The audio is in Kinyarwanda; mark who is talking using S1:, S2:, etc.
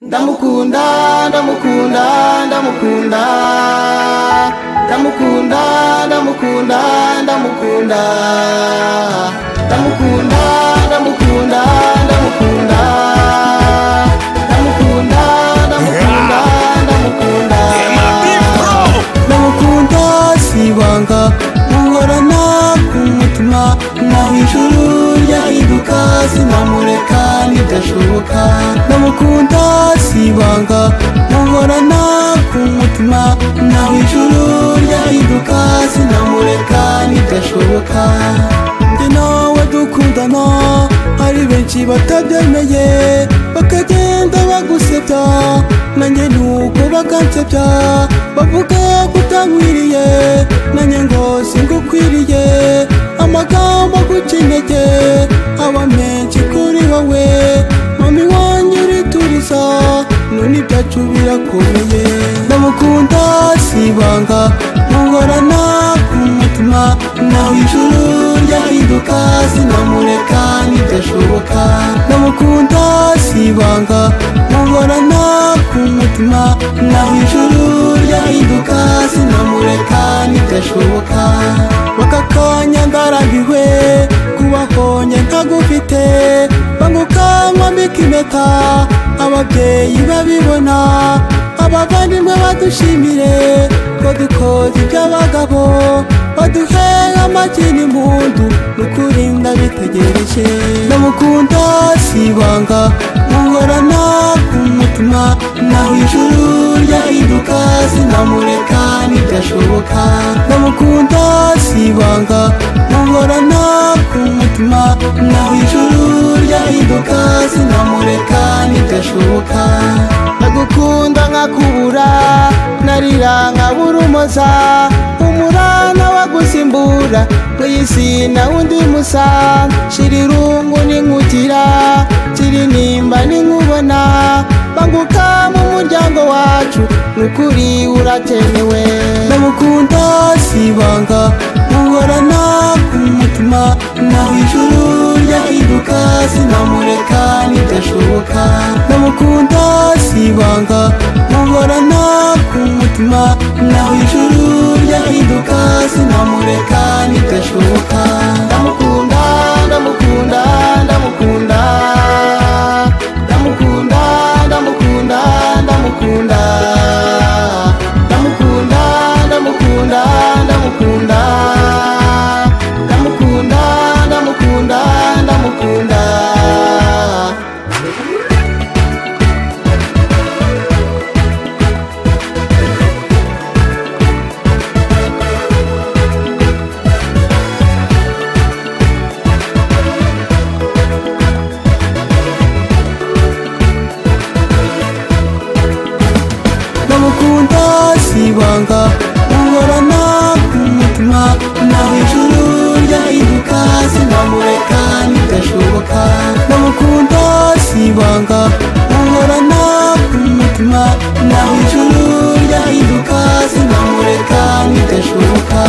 S1: Ndamukunda, ndamukunda, ndamukunda, ndamukunda, ndamukunda, ndamukunda, ndamukunda, ndamukunda, ndamukunda, ndamukunda, ndamukunda, ndamukunda, ndamukunda sibanga muhorana kumutima naho ijuru ryahinduka sinamureka nidashoboka. Ndamukunda sibanga muhorana kumutima naho ijuru ryahinduka sinamureka nidashoboka. Njye nawe dukundana hari benshi batabyemeye bakagenda bagusebya nanjye nuko bakansebya bavuga kutankwiriye nanjye ngo singukwiriye amagambo guca intege aba menshi kuri wowe mami wanjye urituriza none ibyacu birakomeye. Ndamukunda sibanga muhorana kumutima naho ijuru ryahinduka sinamureka nidashoboka. Ndamukunda sibanga muhorana kumutima naho ijuru ryahinduka sinamureka nidashoboka. Bakakanya ndarambiwe kubahonye ntagufite banguka mwambika impeta ababyeyi babibona abavandimwe badushimire ko dukoze iby'abagabo baduhe amagi n'impundu n'ukuri ndabitegereje. Ndamukunda sibanga muhorana kumutima naho ijuru ryahinduka sinamureka nidashoboka. Ndamukunda sibanga muhorana kumutima naho ijuru ryahinduka sinamureka nidashoboka. Ndagukunda nkakubura narira nkabura umuza umurana wagusimbura mw'isi na undi musa shira irungu ninkugira shira intimba ninkubona banguka mu muryango wacu n'ukuri urakenewe. Ndamukunda sibanga muhorana kumutima naho ijuru ryahinduka sinamureka nidashoboka. Ndamukunda sibanga muhorana kumutima naho ijuru ryahinduka sinamureka nidashoboka. Ndamukunda, ndamukunda, ndamukunda, ndamukunda, ndamukunda, ndamukunda, ndamukunda, ndamukunda, ndamukunda, ndamukunda, ndamukunda, ndamukunda. Ndamukunda sibanga muhorana kumutima naho ijuru ryahinduka sinamureka nidashoboka. Ndamukunda sibanga muhorana kumutima naho ijuru ryahinduka sinamureka nidashoboka.